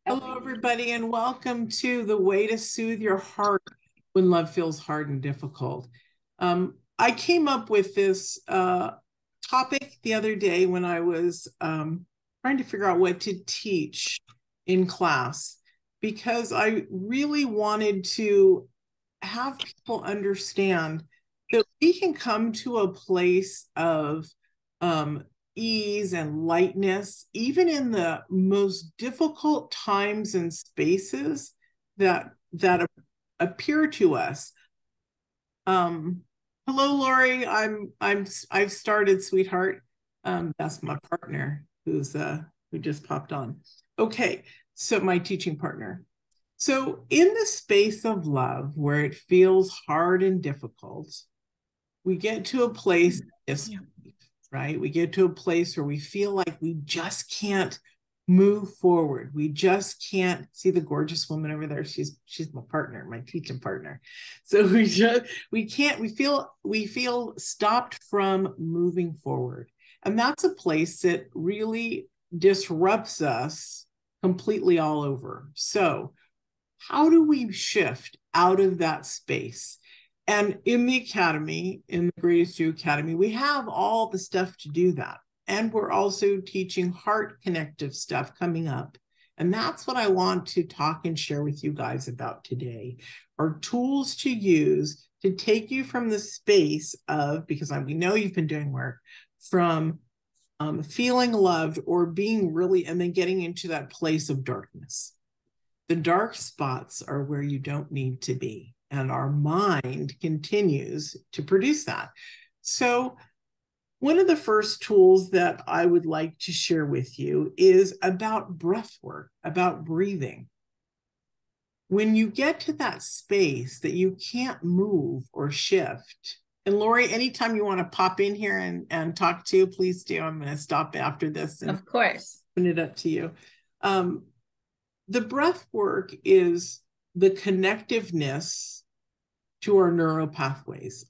Hello, everybody, and welcome to The Way to Soothe Your Heart When Love Feels Hard and Difficult. I came up with this topic the other day when I was trying to figure out what to teach in class, because I really wanted to have people understand that we can come to a place of ease and lightness, even in the most difficult times and spaces that appear to us. Hello, Lori. I've started, sweetheart. That's my partner who just popped on. Okay, so my teaching partner. So in the space of love, where it feels hard and difficult, we get to a place, right? We get to a place where we feel like we just can't move forward. We just can't see the gorgeous woman over there. She's my partner, my teaching partner. So we feel stopped from moving forward. And that's a place that really disrupts us completely all over. So how do we shift out of that space? And in the academy, in the Greatest You Academy, we have all the stuff to do that. And we're also teaching heart connective stuff coming up. And that's what I want to talk and share with you guys about today, are tools to use to take you from the space of, because we know you've been doing work, from feeling loved or being really, and then getting into that place of darkness. The dark spots are where you don't need to be. And our mind continues to produce that. So one of the first tools that I would like to share with you is about breath work, about breathing. When you get to that space that you can't move or shift, and Lori, anytime you want to pop in here and talk to, please do. I'm going to stop after this and of course open it up to you. The breath work is the connectiveness to our neural pathways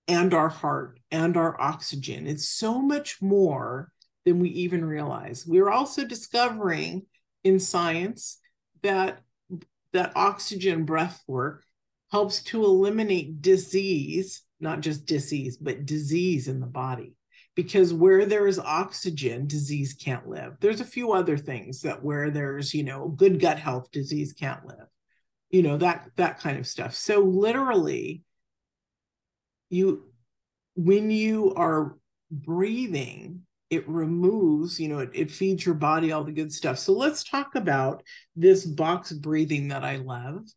and our heart and our oxygen. It's so much more than we even realize. We're also discovering in science that oxygen breath work helps to eliminate disease, not just disease, but disease in the body. Because where there is oxygen, disease can't live. There's a few other things that where there's, good gut health, disease can't live. That kind of stuff. So literally, when you are breathing, it removes, it feeds your body all the good stuff. So let's talk about this box breathing that I love.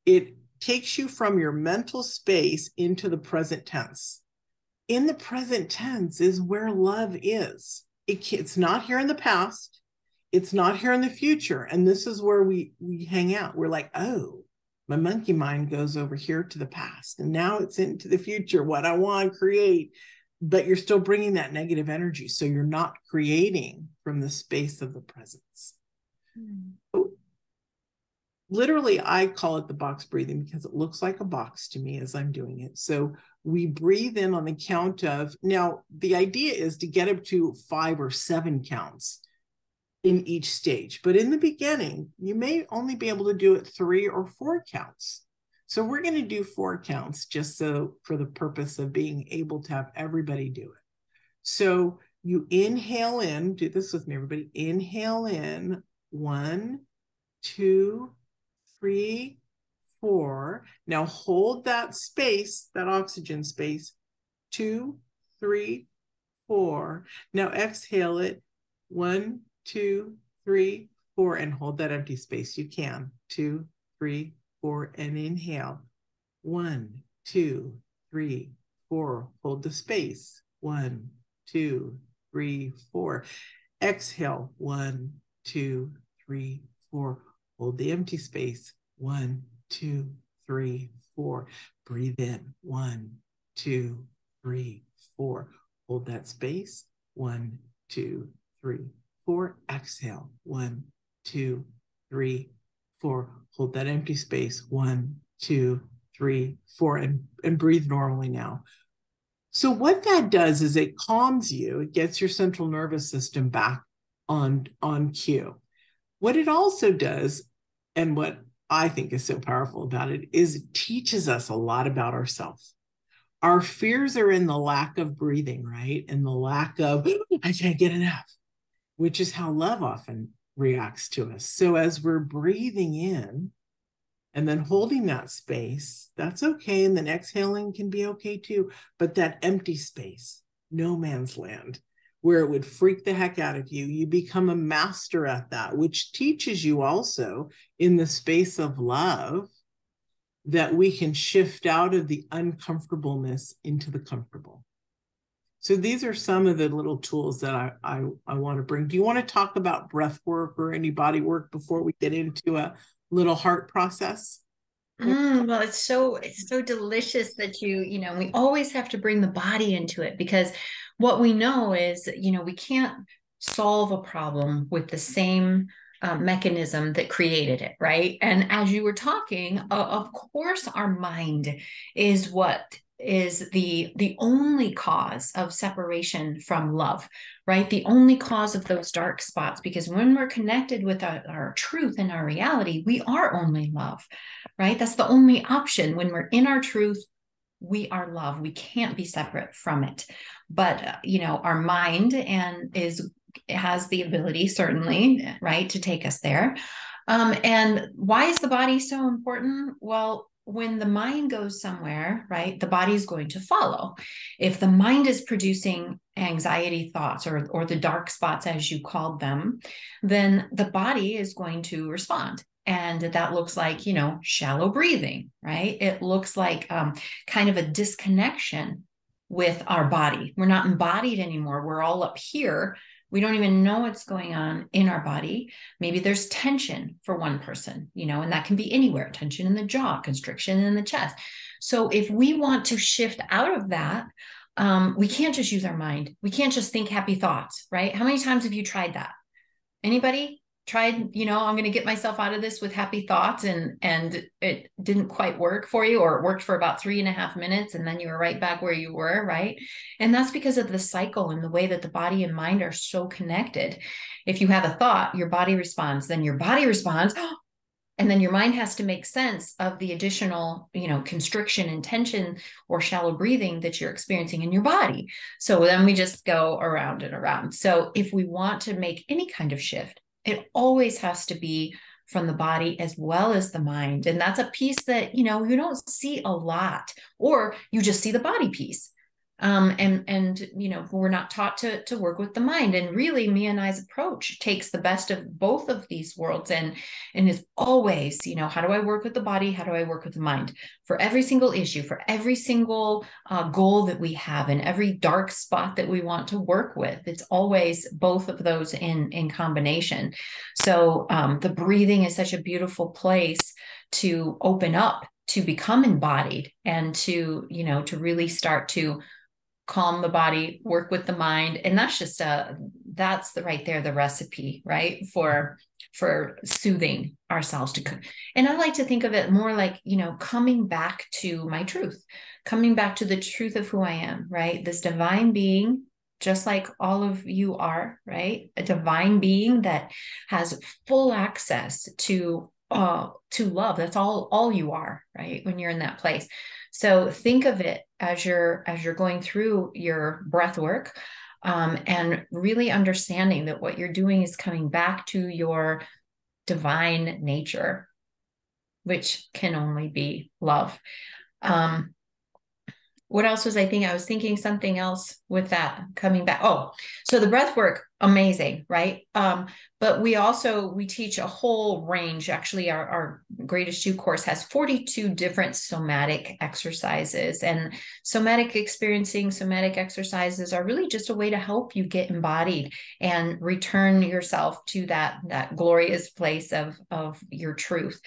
It takes you from your mental space into the present tense. In the present tense is where love is. It's not here in the past. It's not here in the future. And this is where we hang out. We're like, oh, my monkey mind goes over here to the past. And now it's into the future, what I want to create. But you're still bringing that negative energy. So you're not creating from the space of the presence. So, literally, I call it the box breathing because it looks like a box to me as I'm doing it. So we breathe in on the count of, now the idea is to get up to 5 or 7 counts in each stage. But in the beginning, you may only be able to do it 3 or 4 counts. So we're going to do 4 counts just so for the purpose of being able to have everybody do it. So you inhale in, do this with me, everybody. Inhale in, 1, 2, 3, 4. Now hold that space, that oxygen space. 2, 3, 4. Now exhale it. 1, 2, 3, 4, and hold that empty space. You can. 2, 3, 4, and inhale. 1, 2, 3, 4. Hold the space. 1, 2, 3, 4. Exhale. 1, 2, 3, 4. Hold the empty space. 1, 2, 3, 4. Breathe in. 1, 2, 3, 4. Hold that space. 1, 2, 3, 4. Exhale. 1, 2, 3, 4. Hold that empty space. 1, 2, 3, 4. And breathe normally now. So what that does is it calms you. It gets your central nervous system back on cue. What it also does, and what I think is so powerful about it, is it teaches us a lot about ourselves. Our fears are in the lack of breathing, right? And the lack of, I can't get enough, which is how love often reacts to us. So as we're breathing in and then holding that space, that's okay. And then exhaling can be okay too. But that empty space, no man's land, where it would freak the heck out of you, you become a master at that, which teaches you also in the space of love that we can shift out of the uncomfortableness into the comfortable. So these are some of the little tools that I want to bring. Do you want to talk about breath work or any body work before we get into a little heart process? Well, it's so delicious that we always have to bring the body into it, because what we know is, we can't solve a problem with the same mechanism that created it, right? And as you were talking, of course, our mind is what is the only cause of separation from love, right? The only cause of those dark spots, because when we're connected with our truth and our reality, we are only love, right? That's the only option. When we're in our truth, we are love. We can't be separate from it. But our mind and is has the ability, certainly, right, to take us there. And why is the body so important? Well, when the mind goes somewhere, right, the body is going to follow. If the mind is producing anxiety thoughts, or the dark spots, as you called them, then the body is going to respond. And that looks like, shallow breathing, right? It looks like kind of a disconnection with our body. We're not embodied anymore. We're all up here. We don't even know what's going on in our body. Maybe there's tension for one person, and that can be anywhere: tension in the jaw, constriction in the chest. So if we want to shift out of that, we can't just use our mind. We can't just think happy thoughts, right? How many times have you tried that? Anybody tried, I'm going to get myself out of this with happy thoughts, and it didn't quite work for you, or it worked for about 3.5 minutes, and then you were right back where you were, right? And that's because of the cycle and the way that the body and mind are so connected. If you have a thought, your body responds, then your body responds, and then your mind has to make sense of the additional, constriction and tension or shallow breathing that you're experiencing in your body. So then we just go around and around. So if we want to make any kind of shift, it always has to be from the body as well as the mind. And that's a piece that, you don't see a lot, or you just see the body piece. And we're not taught to work with the mind. And really, Mia and I's approach takes the best of both of these worlds, and is always, how do I work with the body? How do I work with the mind? For every single issue, for every single goal that we have, and every dark spot that we want to work with, it's always both of those in combination. So the breathing is such a beautiful place to open up, to become embodied, and to really start to calm the body, work with the mind. And that's right there, the recipe, right? For soothing ourselves and I like to think of it more like, coming back to my truth, coming back to the truth of who I am, right? This divine being, just like all of you are, right? A divine being that has full access to love. That's all you are, right? When you're in that place. So think of it as you're going through your breath work, and really understanding that what you're doing is coming back to your divine nature, which can only be love. Um, what else was I thinking? I was thinking something else with that coming back. Oh, so the breath work, amazing, right? But we teach a whole range. Actually, our greatest you course has 42 different somatic exercises, and somatic exercises are really just a way to help you get embodied and return yourself to that glorious place of your truth.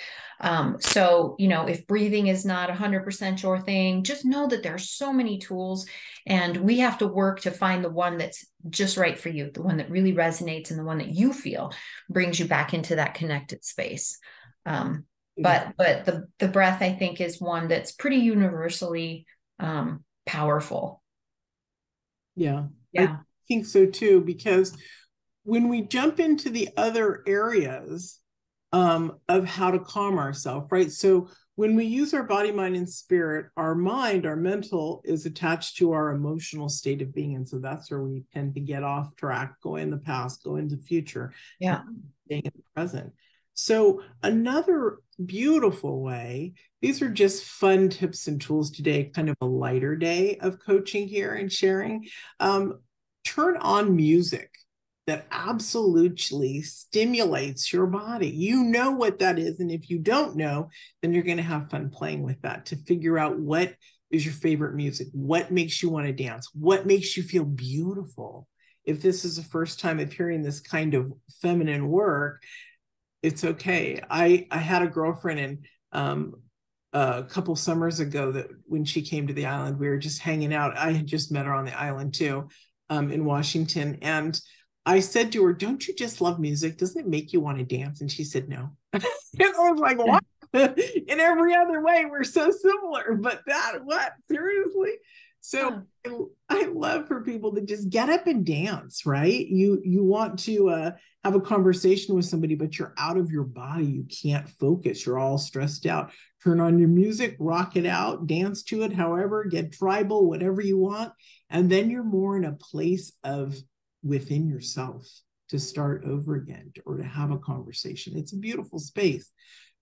So, if breathing is not 100% your thing, just know that there are so many tools, and we have to work to find the one that's just right for you, the one that really resonates, and the one that you feel brings you back into that connected space. But the breath, I think, is one that's pretty universally powerful. Yeah, I Yeah. think so too, because when we jump into the other areas of how to calm ourselves, right? So when we use our body, mind, and spirit, our mind, our mental is attached to our emotional state of being. And so that's where we tend to get off track, go in the past, go into the future, Yeah. staying in the present. So another beautiful way, these are just fun tips and tools today, kind of a lighter day of coaching here and sharing. Turn on music that absolutely stimulates your body. You know what that is. And if you don't know, then you're going to have fun playing with that to figure out what is your favorite music, what makes you want to dance, what makes you feel beautiful. If this is the first time of hearing this kind of feminine work, it's okay. I had a girlfriend, and a couple summers ago, that when she came to the island, we were just hanging out. I had just met her on the island too, in Washington. And I said to her, "Don't you just love music? Doesn't it make you want to dance?" And she said, "No." And I was like, "What?" In every other way, we're so similar, but that, what? Seriously? So I love for people to just get up and dance, right? You want to have a conversation with somebody, but you're out of your body. You can't focus. You're all stressed out. Turn on your music, rock it out, dance to it, however, get tribal, whatever you want. And then you're more in a place of within yourself to start over again or to have a conversation. It's a beautiful space.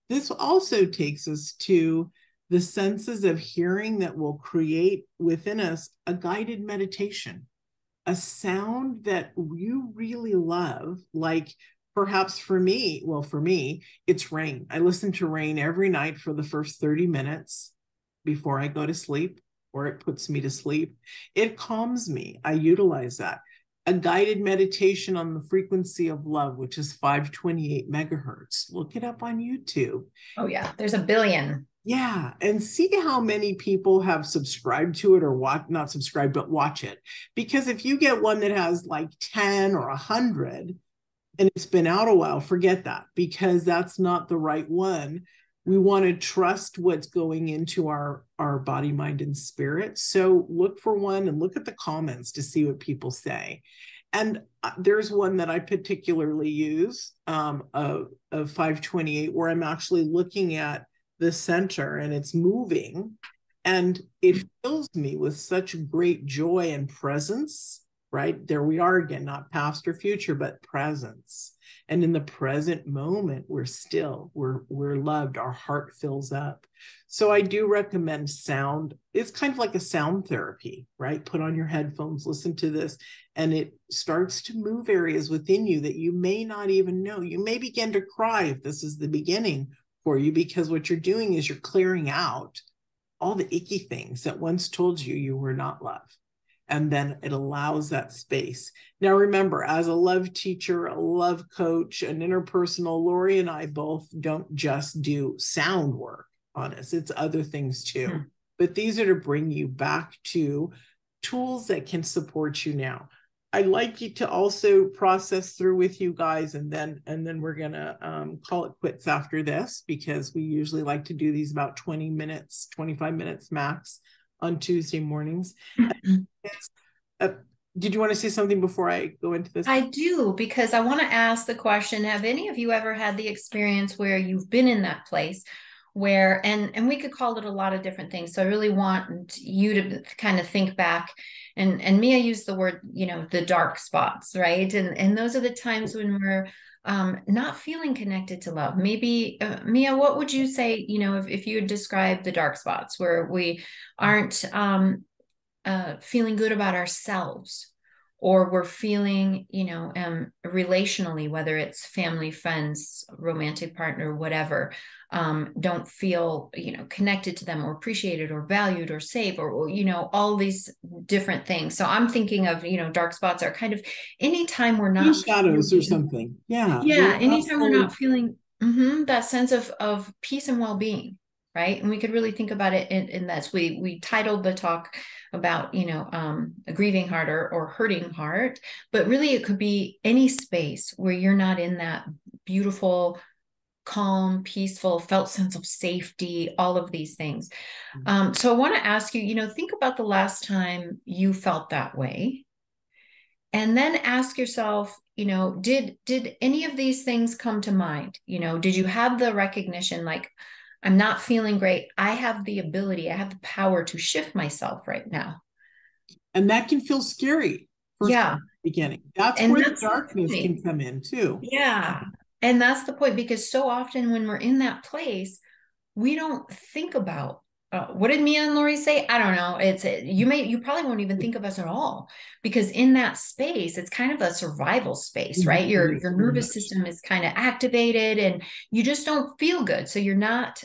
This also takes us to the senses of hearing that will create within us a guided meditation, a sound that you really love, like perhaps for me, well, for me, it's rain. I listen to rain every night for the first 30 minutes before I go to sleep, or it puts me to sleep. It calms me. I utilize that. A guided meditation on the frequency of love, which is 528 megahertz. Look it up on YouTube. Oh, yeah. There's a billion. Yeah. And see how many people have subscribed to it, or not subscribed, but watch it. Because if you get one that has like 10 or 100 and it's been out a while, forget that, because that's not the right one. We want to trust what's going into our body, mind, and spirit. So look for one and look at the comments to see what people say. And there's one that I particularly use, of 528, where I'm actually looking at the center and it's moving, and it fills me with such great joy and presence. Right there we are again, not past or future, but presence. And in the present moment, we're still, we're loved, our heart fills up. So I do recommend sound. It's kind of like a sound therapy, right? Put on your headphones, listen to this, and it starts to move areas within you that you may not even know. You may begin to cry if this is the beginning for you, because what you're doing is you're clearing out all the icky things that once told you you were not loved. And then it allows that space. Now, remember, as a love teacher, a love coach, an interpersonal, Lori and I both don't just do sound work on us. It's other things too. But these are to bring you back to tools that can support you now. I'd like you to also process through with you guys, and then we're gonna call it quits after this, because we usually like to do these about 20 minutes, 25 minutes max on Tuesday mornings. Did you want to say something before I go into this? I do, because I want to ask the question, have any of you ever had the experience where you've been in that place where, and we could call it a lot of different things. So I really want you to kind of think back, and Mia used the word, the dark spots, right? And those are the times when we're not feeling connected to love. Maybe, Mia, what would you say, if you would describe the dark spots where we aren't feeling good about ourselves, or we're feeling, relationally, whether it's family, friends, romantic partner, whatever, don't feel, connected to them or appreciated or valued or safe, or, all these different things. So I'm thinking of, dark spots are kind of anytime we're not shadows or something. Yeah. Anytime we're not feeling that sense of peace and well-being. Right. And we could really think about it in this. We titled the talk about, a grieving heart or hurting heart, but really it could be any space where you're not in that beautiful, calm, peaceful, felt sense of safety, all of these things. So I want to ask you, think about the last time you felt that way. And then ask yourself, did any of these things come to mind? Did you have the recognition, like, I'm not feeling great. I have the ability, I have the power to shift myself right now. And that can feel scary first Yeah. beginning. That's And where the that's the darkness point. can come in too. Yeah. And that's the point, because so often when we're in that place, we don't think about, what did Mia and Lori say? I don't know. You probably won't even think of us at all, because in that space, it's kind of a survival space, right? It Your is very nervous much. system is kind of activated, and you just don't feel good. So you're not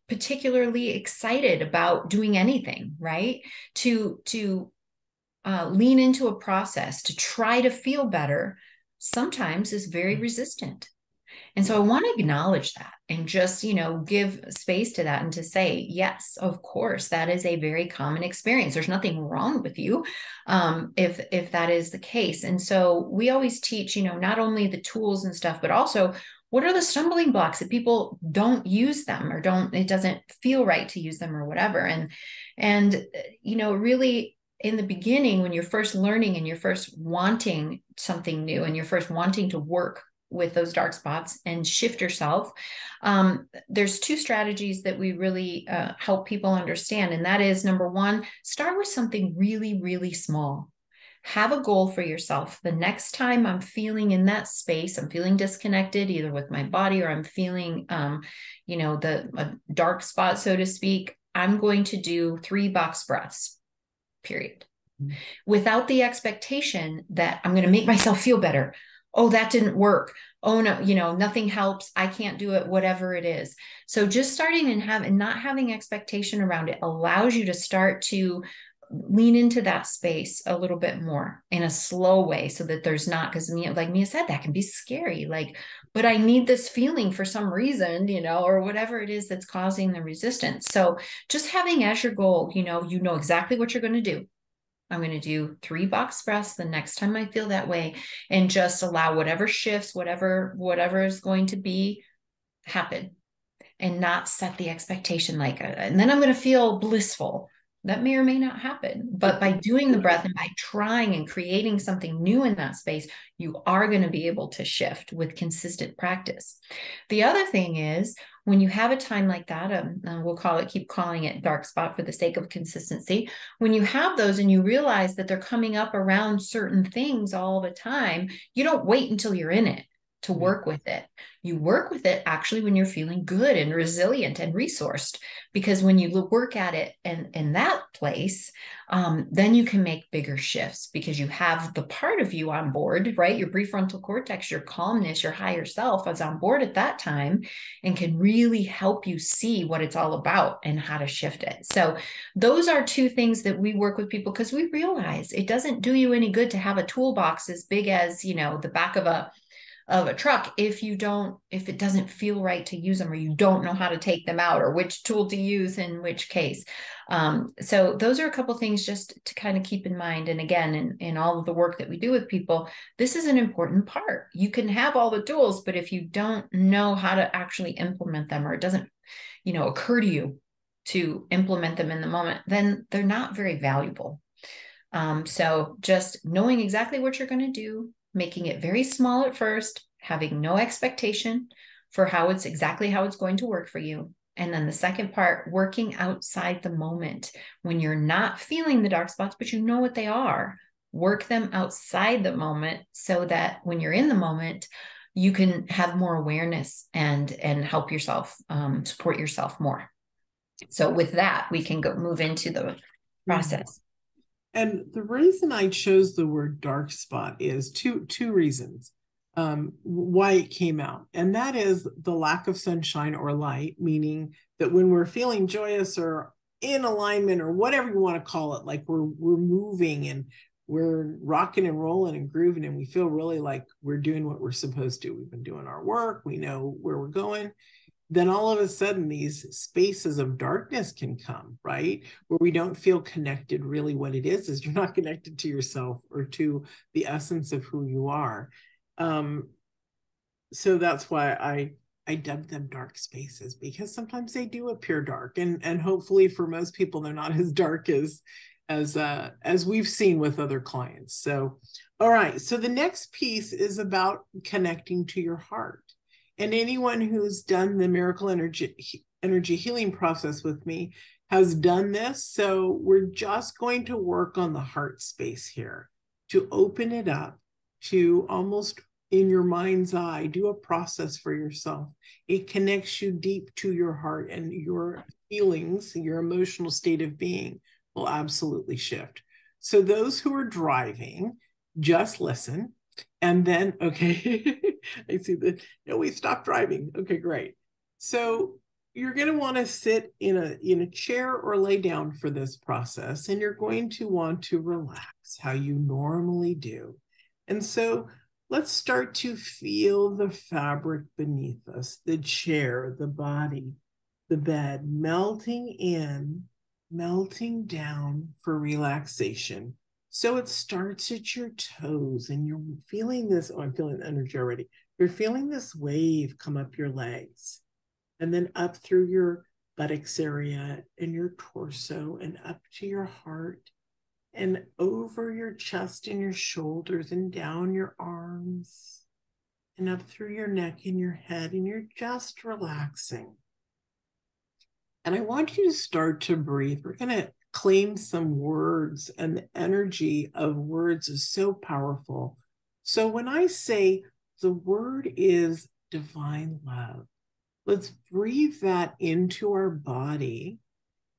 particularly excited about doing anything, right? To lean into a process to try to feel better sometimes is very resistant. And so I want to acknowledge that and just, give space to that and to say, yes, of course, that is a very common experience. There's nothing wrong with you, if that is the case. And so we always teach, not only the tools and stuff, but also what are the stumbling blocks that people don't use them, or it doesn't feel right to use them or whatever. And really in the beginning, when you're first learning and you're first wanting something new and you're first wanting to work with those dark spots and shift yourself, there's two strategies that we really help people understand. And that is, number one, start with something really, really small. Have a goal for yourself. The next time I'm feeling in that space, I'm feeling disconnected either with my body, or I'm feeling, a dark spot, so to speak, I'm going to do 3 box breaths, period, without the expectation that I'm going to make myself feel better. Oh, that didn't work. Oh no, nothing helps. I can't do it, whatever it is. So just starting and not having expectation around it allows you to start to lean into that space a little bit more in a slow way, so that there's not, because like Mia said, that can be scary. Like, but I need this feeling for some reason, or whatever it is that's causing the resistance. So just having as your goal, you know exactly what you're going to do. I'm going to do 3 box breaths the next time I feel that way, and just allow whatever shifts, whatever is going to be, happen, and not set the expectation like, and then I'm going to feel blissful. That may or may not happen. But by doing the breath and by trying and creating something new in that space, you are going to be able to shift with consistent practice. The other thing is, when you have a time like that, keep calling it dark spot for the sake of consistency. When you have those and you realize that they're coming up around certain things all the time, you don't wait until you're in it to work with it. You work with it actually when you're feeling good and resilient and resourced, because when you work at it in that place, then you can make bigger shifts, because you have the part of you on board, right? Your prefrontal cortex, your calmness, your higher self is on board at that time and can really help you see what it's all about and how to shift it. So those are 2 things that we work with people, because we realize it doesn't do you any good to have a toolbox as big as, the back of a truck if it doesn't feel right to use them, or you don't know how to take them out, or which tool to use in which case. So those are a couple things just to kind of keep in mind. And again, in all of the work that we do with people, this is an important part. You can have all the tools, but if you don't know how to actually implement them, or it doesn't occur to you to implement them in the moment, then they're not very valuable. So just knowing exactly what you're going to do, making it very small at first, having no expectation for how it's going to work for you. And then the second part, working outside the moment when you're not feeling the dark spots, but you know what they are. Work them outside the moment, so that when you're in the moment, you can have more awareness and help yourself, support yourself more. So with that, we can move into the process. And the reason I chose the word dark spot is two reasons why it came out. And that is the lack of sunshine or light, meaning that when we're feeling joyous or in alignment or whatever you want to call it, like we're moving and we're rocking and rolling and grooving, and we feel really like we're doing what we're supposed to. We've been doing our work, we know where we're going. Then all of a sudden these spaces of darkness can come, right? Where we don't feel connected. Really what it is you're not connected to yourself or to the essence of who you are. So that's why I dub them dark spaces, because sometimes they do appear dark, and hopefully for most people they're not as dark as we've seen with other clients. So, all right. So the next piece is about connecting to your heart. And anyone who's done the miracle energy healing process with me has done this. So we're just going to work on the heart space here to open it up, to almost in your mind's eye, do a process for yourself. It connects you deep to your heart, and your feelings, your emotional state of being will absolutely shift. So those who are driving, just listen. And then, okay, I see that. No, we stopped driving. Okay, great. So you're going to want to sit in a chair or lay down for this process, and you're going to want to relax how you normally do. And so let's start to feel the fabric beneath us, the chair, the body, the bed, melting in, melting down for relaxation. So it starts at your toes, and you're feeling this. Oh, I'm feeling the energy already. You're feeling this wave come up your legs, and then up through your buttocks area and your torso, and up to your heart, and over your chest and your shoulders, and down your arms, and up through your neck and your head, and you're just relaxing. And I want you to start to breathe. We're going to claim some words, and the energy of words is so powerful. So when I say the word is divine love, let's breathe that into our body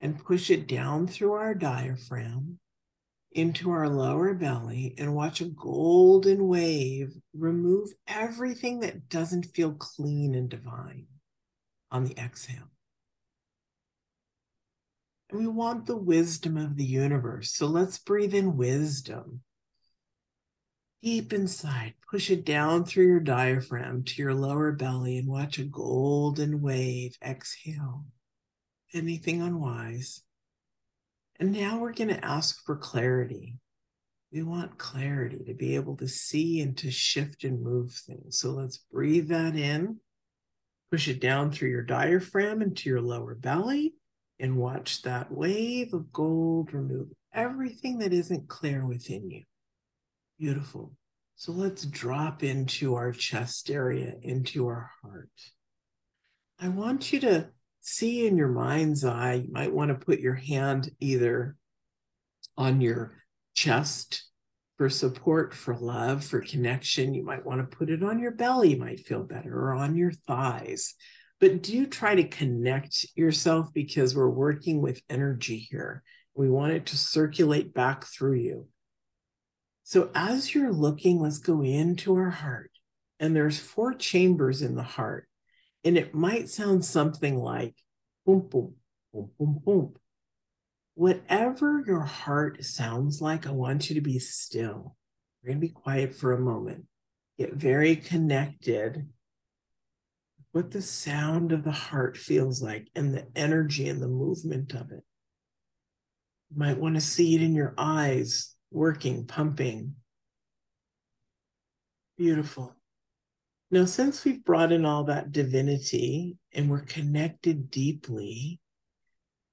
and push it down through our diaphragm into our lower belly, and watch a golden wave remove everything that doesn't feel clean and divine on the exhale. And we want the wisdom of the universe. So let's breathe in wisdom. Deep inside, push it down through your diaphragm to your lower belly, and watch a golden wave exhale anything unwise. And now we're going to ask for clarity. We want clarity to be able to see and to shift and move things. So let's breathe that in, push it down through your diaphragm into your lower belly, and watch that wave of gold remove everything that isn't clear within you. Beautiful. So let's drop into our chest area, into our heart. I want you to see in your mind's eye, you might want to put your hand either on your chest for support, for love, for connection. You might want to put it on your belly, you might feel better, or on your thighs. But do try to connect yourself, because we're working with energy here. We want it to circulate back through you. So as you're looking, let's go into our heart. And there's 4 chambers in the heart. And it might sound something like boom, boom, boom, boom, boom. Whatever your heart sounds like, I want you to be still. We're going to be quiet for a moment. Get very connected. What the sound of the heart feels like, and the energy and the movement of it. You might want to see it in your eyes, working, pumping. Beautiful. Now, since we've brought in all that divinity and we're connected deeply,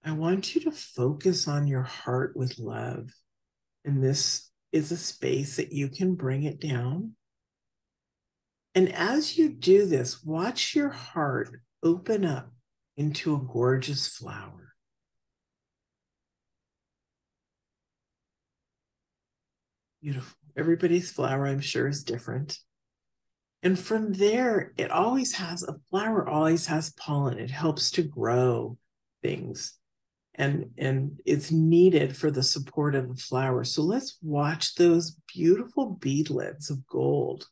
I want you to focus on your heart with love. And this is a space that you can bring it down. And as you do this, watch your heart open up into a gorgeous flower. Beautiful. Everybody's flower, I'm sure, is different. And from there, a flower always has pollen. It helps to grow things. And it's needed for the support of the flower. So let's watch those beautiful beadlets of gold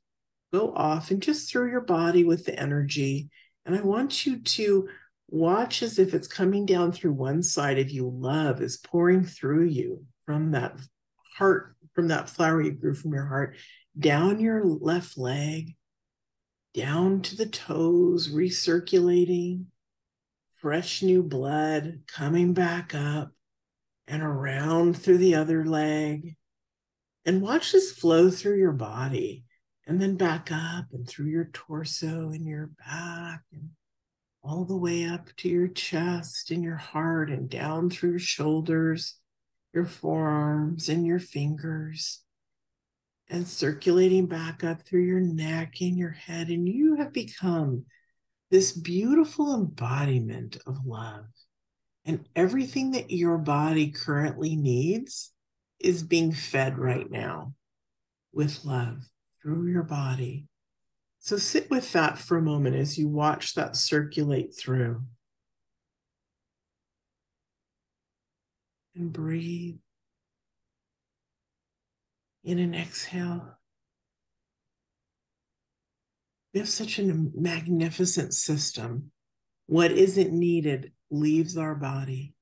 go off and just through your body with the energy. And I want you to watch as if it's coming down through one side of you. Love is pouring through you from that heart, from that flower you grew from your heart, down your left leg, down to the toes, recirculating, fresh new blood coming back up and around through the other leg. And watch this flow through your body, and then back up and through your torso and your back, and all the way up to your chest and your heart, and down through your shoulders, your forearms and your fingers, and circulating back up through your neck and your head. And you have become this beautiful embodiment of love. And everything that your body currently needs is being fed right now with love through your body. So sit with that for a moment as you watch that circulate through. And breathe in and exhale. We have such a magnificent system. What isn't needed leaves our body.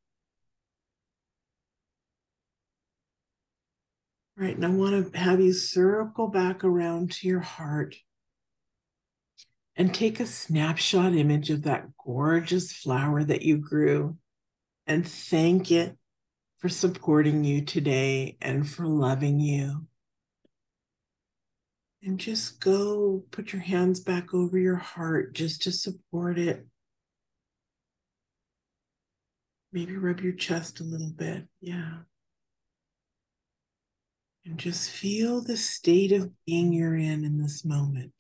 All right, and I want to have you circle back around to your heart and take a snapshot image of that gorgeous flower that you grew and thank it for supporting you today and for loving you. And just go put your hands back over your heart just to support it. Maybe rub your chest a little bit. Yeah. And just feel the state of being you're in this moment.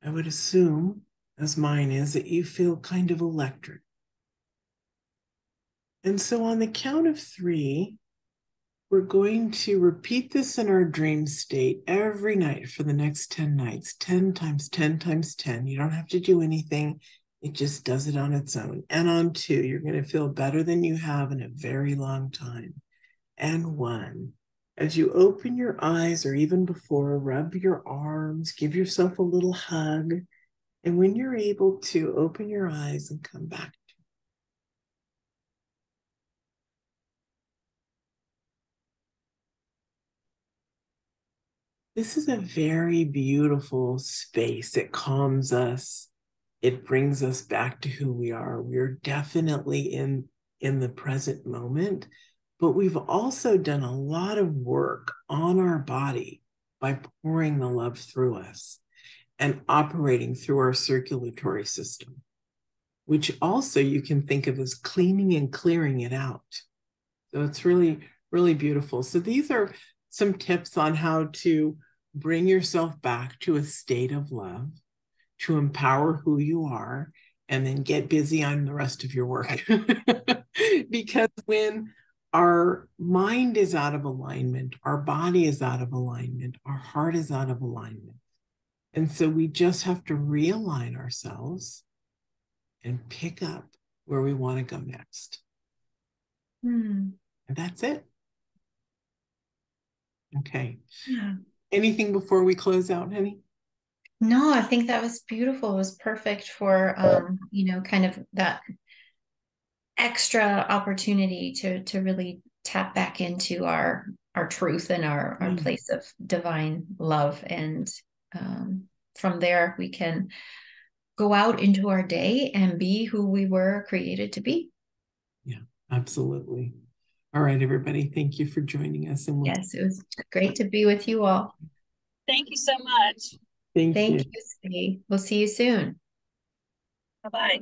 I would assume, as mine is, that you feel kind of electric. And so on the count of 3, we're going to repeat this in our dream state every night for the next 10 nights, 10 times 10 times 10. You don't have to do anything. It just does it on its own. And on 2, you're going to feel better than you have in a very long time. And 1, as you open your eyes or even before, rub your arms, give yourself a little hug. And when you're able to, open your eyes and come back. This is a very beautiful space. It calms us. It brings us back to who we are. We're definitely in the present moment, but we've also done a lot of work on our body by pouring the love through us and operating through our circulatory system, which also you can think of as cleaning and clearing it out. So it's really, really beautiful. So these are some tips on how to bring yourself back to a state of love, to empower who you are, and then get busy on the rest of your work. Because when our mind is out of alignment, our body is out of alignment, our heart is out of alignment. And so we just have to realign ourselves and pick up where we want to go next. And that's it. Okay. Yeah. Anything before we close out, honey? No, I think that was beautiful. It was perfect for kind of that extra opportunity to really tap back into our truth and our Yeah. place of divine love. And from there we can go out into our day and be who we were created to be. Yeah, absolutely. All right, everybody. Thank you for joining us. And we'll Yes, it was great to be with you all. Thank you so much. thank Thank you. you, Steve. We'll see you soon. Bye-bye.